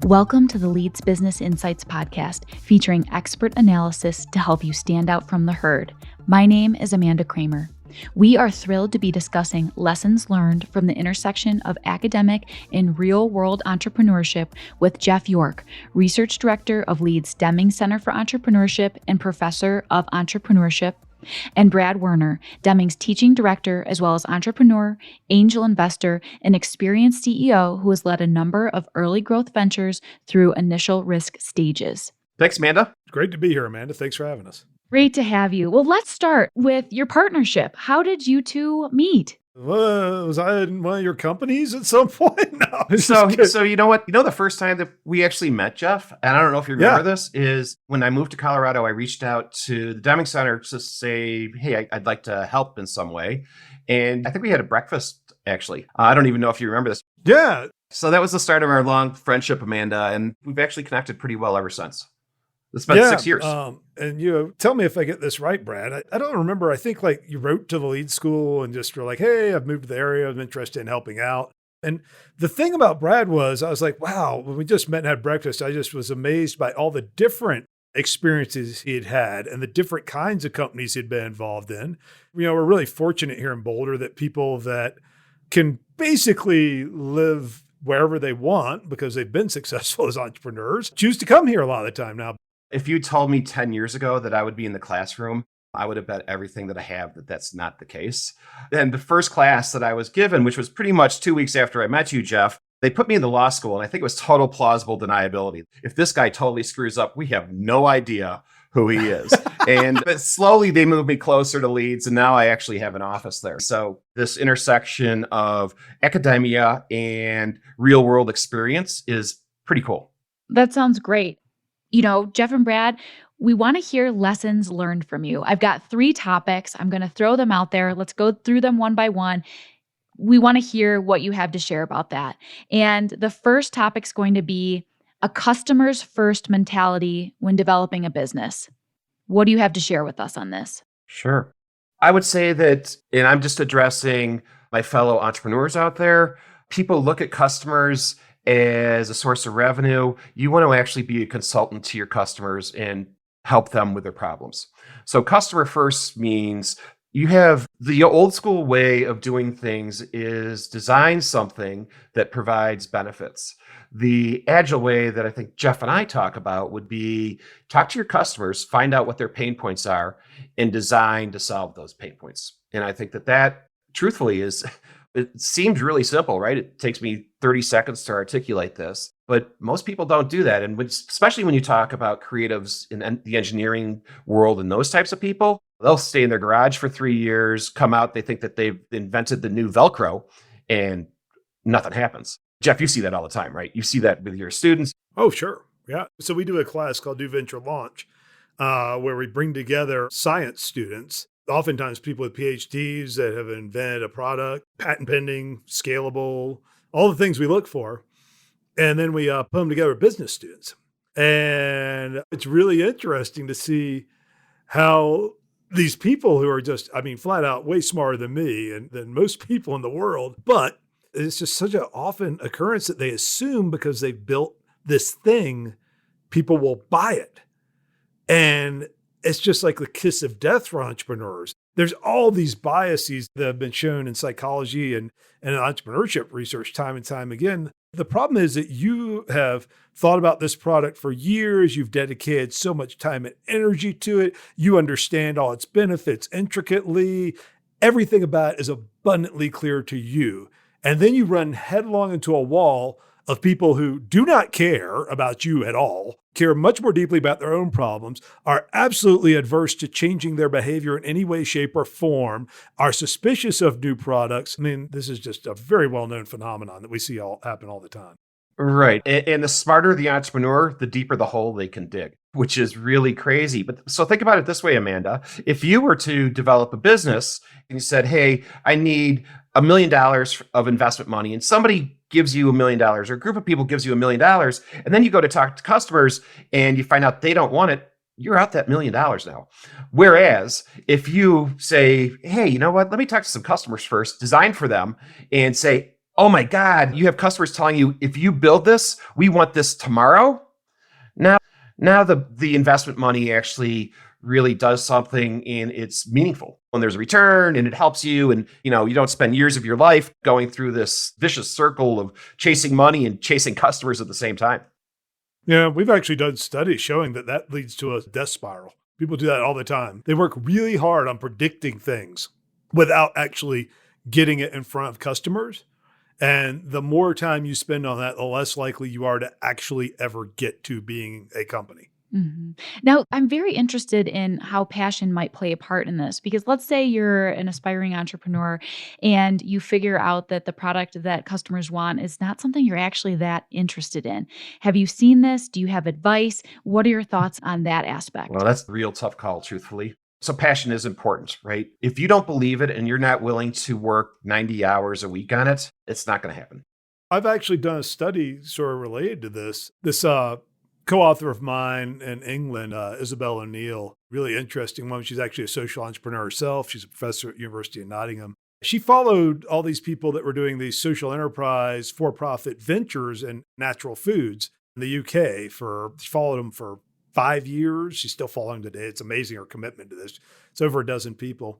Welcome to the Leeds Business Insights podcast, featuring expert analysis to help you stand out from the herd. My name is Amanda Kramer. We are thrilled to be discussing lessons learned from the intersection of academic and real-world entrepreneurship with Jeff York, Research Director of Leeds Deming Center for Entrepreneurship and Professor of Entrepreneurship, and Brad Werner, Deming's teaching director, as well as entrepreneur, angel investor, and experienced CEO who has led a number of early growth ventures through initial risk stages. Thanks, Amanda. Great to be here, Amanda. Thanks for having us. Great to have you. Well, let's start with your partnership. How did you two meet? Was I in one of your companies at some point? No. So you know what? You know, the first time that we actually met, Jeff, and I don't know if you remember this, is when I moved to Colorado, I reached out to the Deming Center to say, hey, I'd like to help in some way. And I think we had a breakfast, actually. I don't even know if you remember this. Yeah. So that was the start of our long friendship, Amanda, and we've actually connected pretty well ever since. It's been 6 years. And tell me if I get this right, Brad. I don't remember. I think like you wrote to the Leeds school and just were like, hey, I've moved to the area. I'm interested in helping out. And the thing about Brad was, I was like, wow, when we just met and had breakfast, I just was amazed by all the different experiences he had had and the different kinds of companies he'd been involved in. You know, we're really fortunate here in Boulder that people that can basically live wherever they want because they've been successful as entrepreneurs choose to come here a lot of the time now. If you told me 10 years ago that I would be in the classroom, I would have bet everything that I have that that's not the case. And the first class that I was given, which was pretty much 2 weeks after I met you, Jeff, they put me in the law school, and I think it was total plausible deniability. If this guy totally screws up, we have no idea who he is. But slowly they moved me closer to Leeds, and now I actually have an office there. So this intersection of academia and real world experience is pretty cool. That sounds great. You know, Jeff and Brad, we want to hear lessons learned from you. I've got 3 topics. I'm going to throw them out there. Let's go through them one by one. We want to hear what you have to share about that. And the first topic is going to be a customer's first mentality when developing a business. What do you have to share with us on this? Sure. I would say that, and I'm just addressing my fellow entrepreneurs out there, people look at customers as a source of revenue. You want to actually be a consultant to your customers and help them with their problems. So customer first means you have the old school way of doing things is design something that provides benefits. The agile way that I think Jeff and I talk about would be talk to your customers, find out what their pain points are, and design to solve those pain points. And I think that truthfully it seems really simple, right? It takes me 30 seconds to articulate this, but most people don't do that. And especially when you talk about creatives in the engineering world and those types of people, they'll stay in their garage for 3 years, come out, they think that they've invented the new Velcro, and nothing happens. Jeff, you see that all the time, right? You see that with your students. Oh, sure. Yeah. So we do a class called Do Venture Launch, where we bring together science students, oftentimes people with PhDs that have invented a product, patent pending, scalable, all the things we look for. And then we put them together with business students. And it's really interesting to see how these people who are just, flat out way smarter than me and than most people in the world, but it's just such an often occurrence that they assume because they've built this thing, people will buy it. And it's just like the kiss of death for entrepreneurs. There's all these biases that have been shown in psychology and in entrepreneurship research time and time again. The problem is that you have thought about this product for years. You've dedicated so much time and energy to it. You understand all its benefits intricately. Everything about it is abundantly clear to you. And then you run headlong into a wall of people who do not care about you at all, care much more deeply about their own problems, are absolutely adverse to changing their behavior in any way, shape, or form, are suspicious of new products. This is just a very well-known phenomenon that we see happen all the time. Right. And the smarter the entrepreneur, the deeper the hole they can dig, which is really crazy. But so think about it this way, Amanda. If you were to develop a business and you said, hey, I need $1 million of investment money, and somebody gives you $1 million, or a group of people gives you $1 million, and then you go to talk to customers and you find out they don't want it, you're out that $1 million now. Whereas if you say, hey, you know what, let me talk to some customers first, design for them, and say, Oh my God, you have customers telling you, if you build this, we want this tomorrow. Now, now the investment money actually really does something and it's meaningful. When there's a return and it helps you, and you don't spend years of your life going through this vicious circle of chasing money and chasing customers at the same time. Yeah, we've actually done studies showing that that leads to a death spiral. People do that all the time. They work really hard on predicting things without actually getting it in front of customers. And the more time you spend on that, the less likely you are to actually ever get to being a company. Mhm. Now, I'm very interested in how passion might play a part in this because let's say you're an aspiring entrepreneur and you figure out that the product that customers want is not something you're actually that interested in. Have you seen this? Do you have advice? What are your thoughts on that Well, aspect? that's a real tough call, truthfully. So passion is important, right? If you don't believe it and you're not willing to work 90 hours a week on it, it's not going to happen. I've actually done a study sort of related to this. This co-author of mine in England, Isabel O'Neill, really interesting one. She's actually a social entrepreneur herself. She's a professor at University of Nottingham. She followed all these people that were doing these social enterprise for-profit ventures in natural foods in the UK she followed them for 5 years. She's still following today. It's amazing her commitment to this. It's over a dozen people.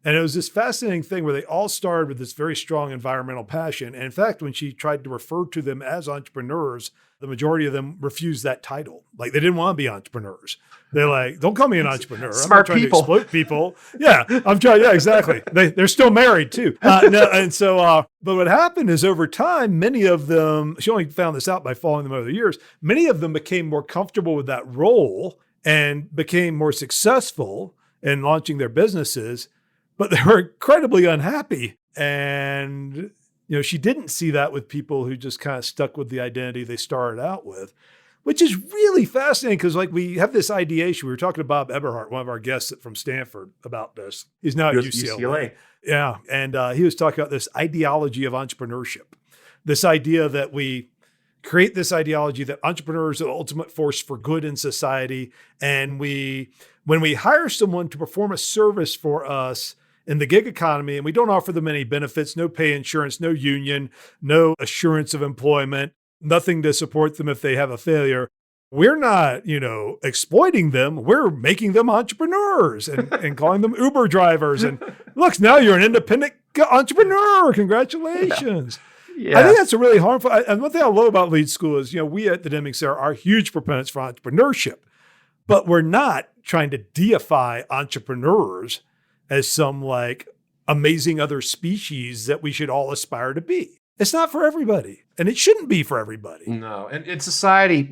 And it was this fascinating thing where they all started with this very strong environmental passion. And in fact, when she tried to refer to them as entrepreneurs, the majority of them refused that title. Like they didn't want to be entrepreneurs. They're like, don't call me an entrepreneur. I'm not Smart trying people. to exploit people. Yeah, I'm trying. Yeah, exactly. They're still married too. But what happened is over time, many of them, she only found this out by following them over the years, many of them became more comfortable with that role and became more successful in launching their businesses, but they were incredibly unhappy. And she didn't see that with people who just kind of stuck with the identity they started out with, which is really fascinating because we have this ideation. We were talking to Bob Eberhardt, one of our guests from Stanford, about this. He's now at UCLA. Yeah. And he was talking about this ideology of entrepreneurship, this idea that we create this ideology that entrepreneurs are the ultimate force for good in society. And when we hire someone to perform a service for us in the gig economy, and we don't offer them any benefits, no pay insurance, no union, no assurance of employment, nothing to support them if they have a failure, we're not, exploiting them. We're making them entrepreneurs and calling them Uber drivers. And look, now you're an independent entrepreneur. Congratulations. Yeah. I think that's a really harmful. And one thing I love about Leeds School is, we at the Deming Center are huge proponents for entrepreneurship, but we're not trying to deify entrepreneurs as some amazing other species that we should all aspire to be. It's not for everybody, and it shouldn't be for everybody. No, and in society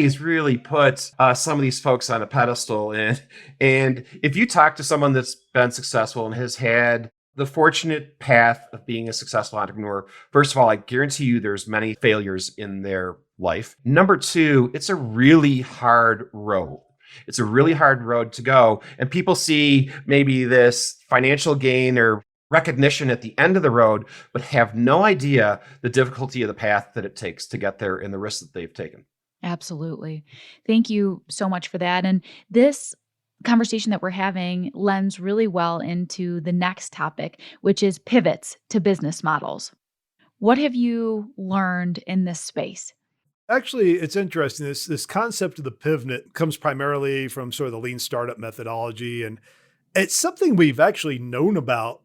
has really put some of these folks on a pedestal. And if you talk to someone that's been successful and has had the fortunate path of being a successful entrepreneur, first of all, I guarantee you there's many failures in their life. Number two, it's a really hard road. It's a really hard road to go. And people see maybe this financial gain or recognition at the end of the road, but have no idea the difficulty of the path that it takes to get there and the risks that they've taken. Absolutely. Thank you so much for that. And this conversation that we're having lends really well into the next topic, which is pivots to business models. What have you learned in this space? Actually, it's interesting. This concept of the pivot comes primarily from sort of the lean startup methodology. And it's something we've actually known about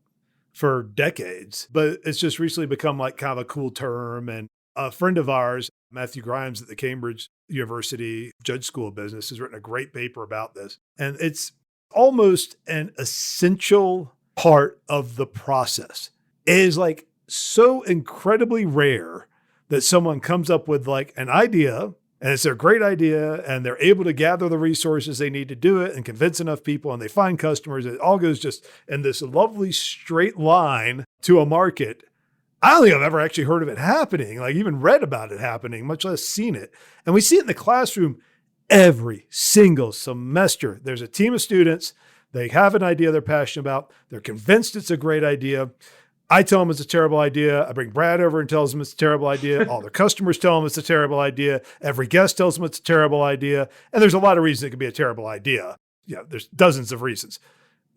for decades, but it's just recently become kind of a cool term. And a friend of ours, Matthew Grimes at the Cambridge University Judge School of Business, has written a great paper about this. And it's almost an essential part of the process. It is so incredibly rare that someone comes up with an idea and it's a great idea and they're able to gather the resources they need to do it and convince enough people and they find customers. It all goes just in this lovely straight line to a market. I don't think I've ever actually heard of it happening, even read about it happening, much less seen it. And we see it in the classroom every single semester. There's a team of students. They have an idea they're passionate about. They're convinced it's a great idea. I tell them it's a terrible idea. I bring Brad over and tells them it's a terrible idea. All their customers tell them it's a terrible idea. Every guest tells them it's a terrible idea. And there's a lot of reasons it could be a terrible idea. There's dozens of reasons.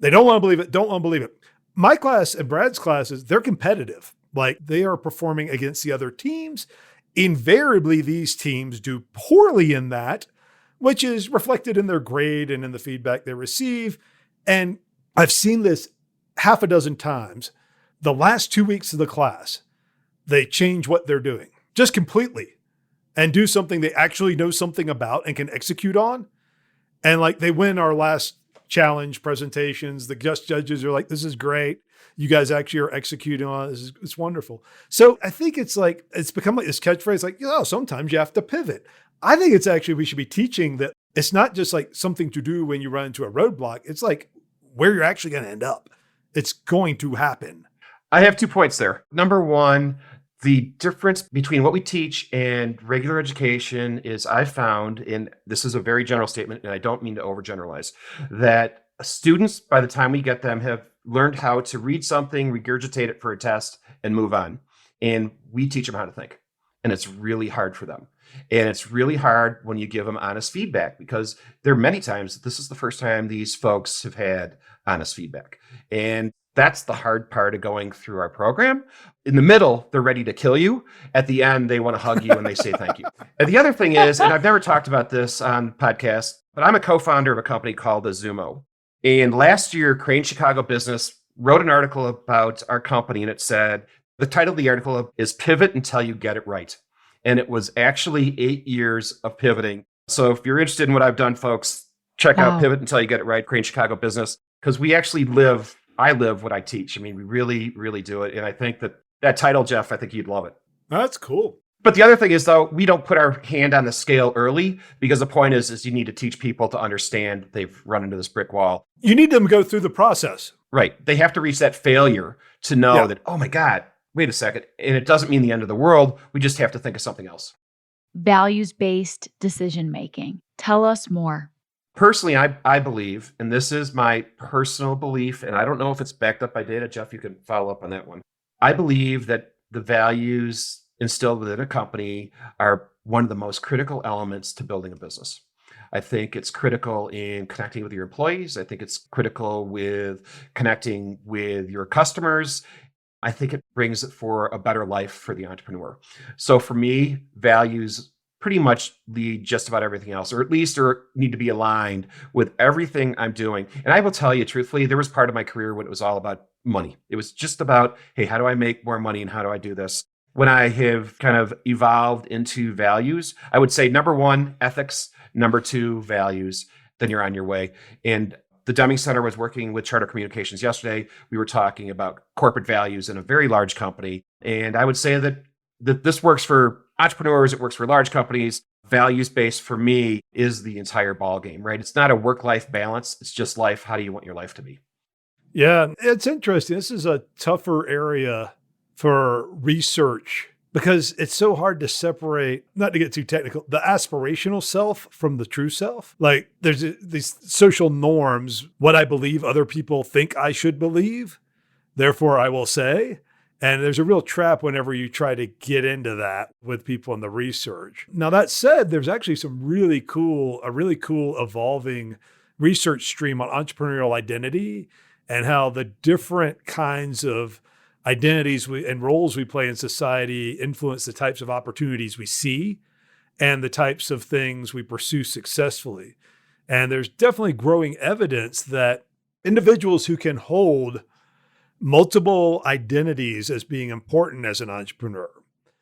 They don't want to believe it, don't want to believe it. My class and Brad's classes, they're competitive. Like they are performing against the other teams. Invariably, these teams do poorly in that, which is reflected in their grade and in the feedback they receive. And I've seen this half a dozen times. The last 2 weeks of the class, they change what they're doing just completely and do something they actually know something about and can execute on. And like they win our last challenge presentations. The guest judges are like, this is great. You guys actually are executing on it. It's wonderful. So I think it's become like this catchphrase, like, sometimes you have to pivot. I think it's actually, we should be teaching that it's not just like something to do when you run into a roadblock. It's like where you're actually going to end up. It's going to happen. I have 2 points there. Number one, the difference between what we teach and regular education is I found, and this is a very general statement, and I don't mean to overgeneralize, that students, by the time we get them, have learned how to read something, regurgitate it for a test, and move on. And we teach them how to think. And it's really hard for them. And it's really hard when you give them honest feedback, because there are many times this is the first time these folks have had honest feedback. And that's the hard part of going through our program. In the middle, they're ready to kill you. At the end, they want to hug you and they say thank you. And the other thing is, and I've never talked about this on podcast, but I'm a co-founder of a company called Azumo. And last year, Crane Chicago Business wrote an article about our company, and it said, the title of the article is Pivot Until You Get It Right. And it was actually 8 years of pivoting. So if you're interested in what I've done, folks, check out Pivot Until You Get It Right, Crane Chicago Business, because we actually I live what I teach. I mean, we really, really do it. And I think that title, Jeff, I think you'd love it. That's cool. But the other thing is, though, we don't put our hand on the scale early, because the point is you need to teach people to understand they've run into this brick wall. You need them to go through the process. Right. They have to reach that failure to know that, oh my God, wait a second. And it doesn't mean the end of the world. We just have to think of something else. Values-based decision-making. Tell us more. Personally, I believe, and this is my personal belief, and I don't know if it's backed up by data. Jeff, you can follow up on that one. I believe that the values instilled within a company are one of the most critical elements to building a business. I think it's critical in connecting with your employees. I think it's critical with connecting with your customers. I think it brings it for a better life for the entrepreneur. So for me, values pretty much lead just about everything else, or at least need to be aligned with everything I'm doing. And I will tell you truthfully, there was part of my career when it was all about money. It was just about, hey, how do I make more money and how do I do this? When I have kind of evolved into values, I would say number one, ethics, number two, values, then you're on your way. And the Deming Center was working with Charter Communications yesterday. We were talking about corporate values in a very large company. And I would say that this works for entrepreneurs, it works for large companies. Values-based for me is the entire ballgame, right? It's not a work-life balance. It's just life. How do you want your life to be? Yeah, it's interesting. This is a tougher area for research because it's so hard to separate, not to get too technical, the aspirational self from the true self. Like there's these social norms, what I believe other people think I should believe, therefore I will say. And there's a real trap whenever you try to get into that with people in the research. Now, that said, there's actually a really cool evolving research stream on entrepreneurial identity and how the different kinds of identities and roles we play in society influence the types of opportunities we see and the types of things we pursue successfully. And there's definitely growing evidence that individuals who can hold multiple identities as being important as an entrepreneur.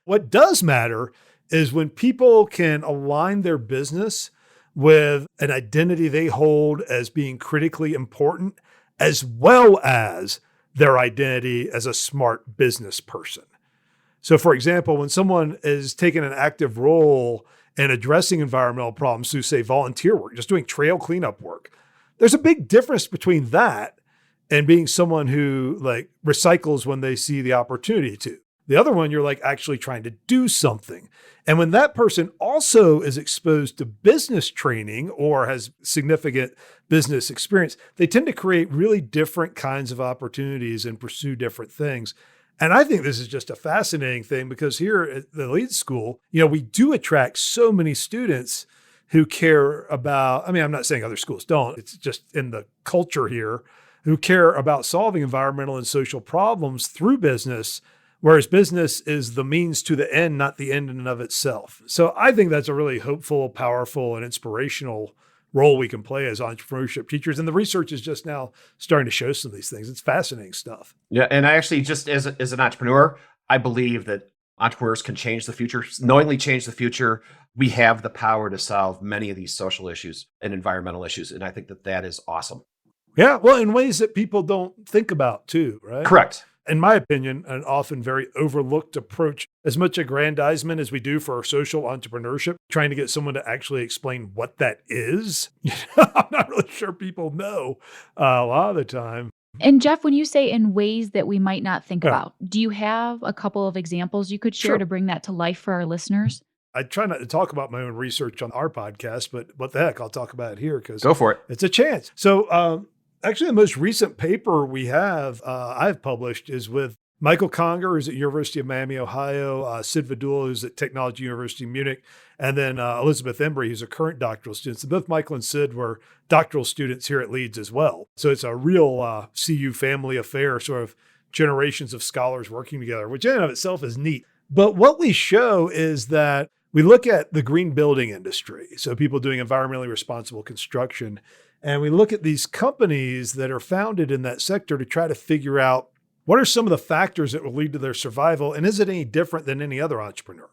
What does matter is when people can align their business with an identity they hold as being critically important, as well as their identity as a smart business person. So for example, when someone is taking an active role in addressing environmental problems through, say, volunteer work, just doing trail cleanup work, there's a big difference between that and being someone who like recycles when they see the opportunity to. The other one, you're like actually trying to do something. And when that person also is exposed to business training or has significant business experience, they tend to create really different kinds of opportunities and pursue different things. And I think this is just a fascinating thing because here at the Leeds School, we do attract so many students who care about, I'm not saying other schools don't, it's just in the culture here, who care about solving environmental and social problems through business whereas business is the means to the end, not the end in and of itself. So I think that's a really hopeful, powerful, and inspirational role we can play as entrepreneurship teachers. And the research is just now starting to show some of these things. It's fascinating stuff. Yeah. And I actually just as an entrepreneur, I believe that entrepreneurs can change the future, knowingly change the future. We have the power to solve many of these social issues and environmental issues. And I think that that is awesome. Yeah. Well, in ways that people don't think about too, right? Correct. In my opinion, an often very overlooked approach, as much aggrandizement as we do for social entrepreneurship, trying to get someone to actually explain what that is. I'm not really sure people know a lot of the time. And Jeff, when you say in ways that we might not think Yeah. about, do you have a couple of examples you could share Sure. to bring that to life for our listeners? I try not to talk about my own research on our podcast, but what the heck, I'll talk about it here because Go for it. it's a chance. So actually, the most recent paper we have, I've published is with Michael Conger, who's at University of Miami, Ohio, Sid Vidula, who's at Technology University of Munich, and then Elizabeth Embry, who's a current doctoral student. So both Michael and Sid were doctoral students here at Leeds as well. So it's a real CU family affair, sort of generations of scholars working together, which in and of itself is neat. But what we show is that we look at the green building industry, so people doing environmentally responsible construction, and we look at these companies that are founded in that sector to try to figure out what are some of the factors that will lead to their survival, and is it any different than any other entrepreneur?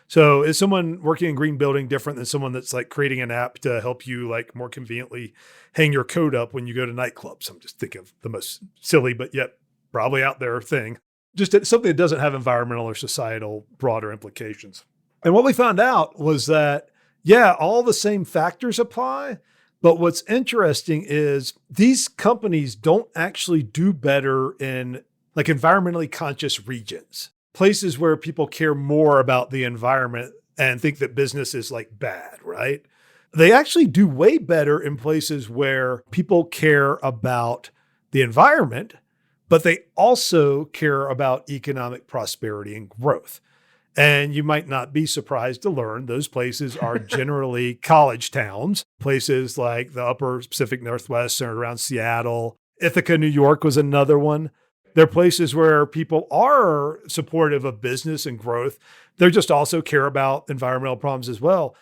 So is someone working in green building different than someone that's like creating an app to help you like more conveniently hang your coat up when you go to nightclubs? I'm just thinking of the most silly, but yet probably out there thing. Just something that doesn't have environmental or societal broader implications. And what we found out was that, yeah, all the same factors apply. But what's interesting is these companies don't actually do better in like environmentally conscious regions, places where people care more about the environment and think that business is like bad, right? They actually do way better in places where people care about the environment, but they also care about economic prosperity and growth. And you might not be surprised to learn those places are generally college towns, places like the upper Pacific Northwest centered around Seattle. Ithaca, New York was another one. They're places where people are supportive of business and growth. They just also care about environmental problems as well.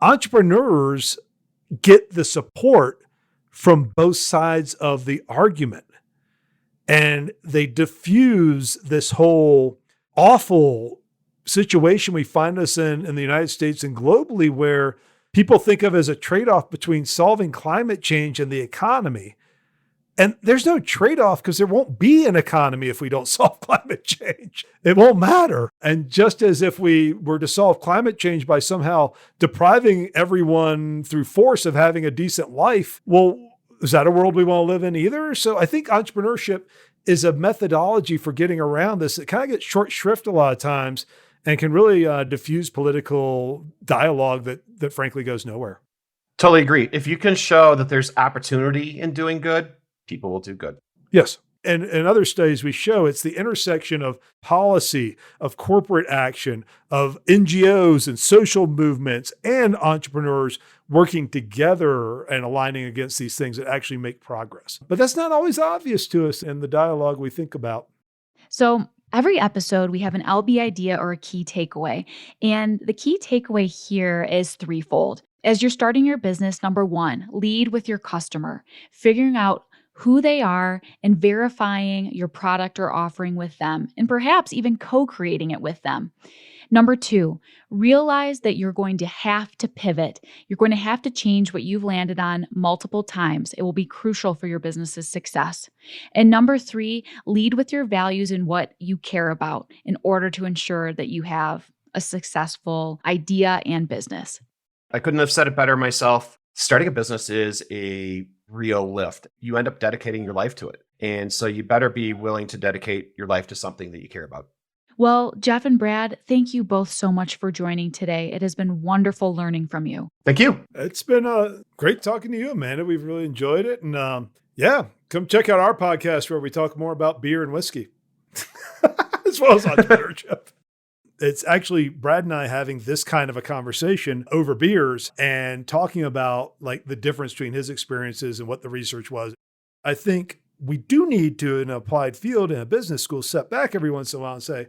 Entrepreneurs get the support from both sides of the argument, and they diffuse this whole awful situation we find us in the United States and globally, where people think of as a trade-off between solving climate change and the economy. And there's no trade-off because there won't be an economy if we don't solve climate change. It won't matter. And just as if we were to solve climate change by somehow depriving everyone through force of having a decent life, well, is that a world we want to live in either? So I think entrepreneurship is a methodology for getting around this. It kind of gets short shrift a lot of times and can really diffuse political dialogue that frankly goes nowhere. Totally agree. If you can show that there's opportunity in doing good, people will do good. Yes. And in other studies, we show it's the intersection of policy, of corporate action, of NGOs and social movements and entrepreneurs working together and aligning against these things that actually make progress. But that's not always obvious to us in the dialogue we think about. So every episode, we have an LB idea or a key takeaway. And the key takeaway here is threefold. As you're starting your business, number one, lead with your customer, figuring out who they are and verifying your product or offering with them, and perhaps even co-creating it with them. Number two, realize that you're going to have to pivot. You're going to have to change what you've landed on multiple times. It will be crucial for your business's success. And number three, lead with your values and what you care about in order to ensure that you have a successful idea and business. I couldn't have said it better myself. Starting a business is a real lift. You end up dedicating your life to it. And so you better be willing to dedicate your life to something that you care about. Well, Jeff and Brad, thank you both so much for joining today. It has been wonderful learning from you. Thank you. It's been great talking to you, Amanda. We've really enjoyed it. And yeah, come check out our podcast where we talk more about beer and whiskey, as well as entrepreneurship. It's actually Brad and I having this kind of a conversation over beers and talking about like the difference between his experiences and what the research was. I think we do need to, in an applied field in a business school, step back every once in a while and say,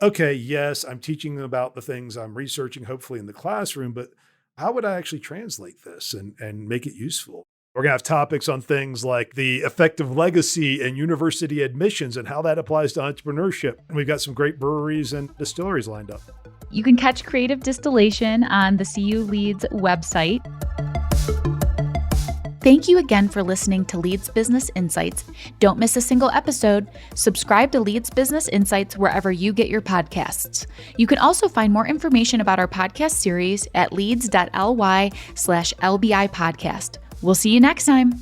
okay, yes, I'm teaching them about the things I'm researching, hopefully in the classroom, but how would I actually translate this and make it useful? We're going to have topics on things like the effective legacy and university admissions and how that applies to entrepreneurship. And we've got some great breweries and distilleries lined up. You can catch Creative Distillation on the CU Leeds website. Thank you again for listening to Leeds Business Insights. Don't miss a single episode. Subscribe to Leeds Business Insights wherever you get your podcasts. You can also find more information about our podcast series at leeds.ly/LBI podcast. We'll see you next time.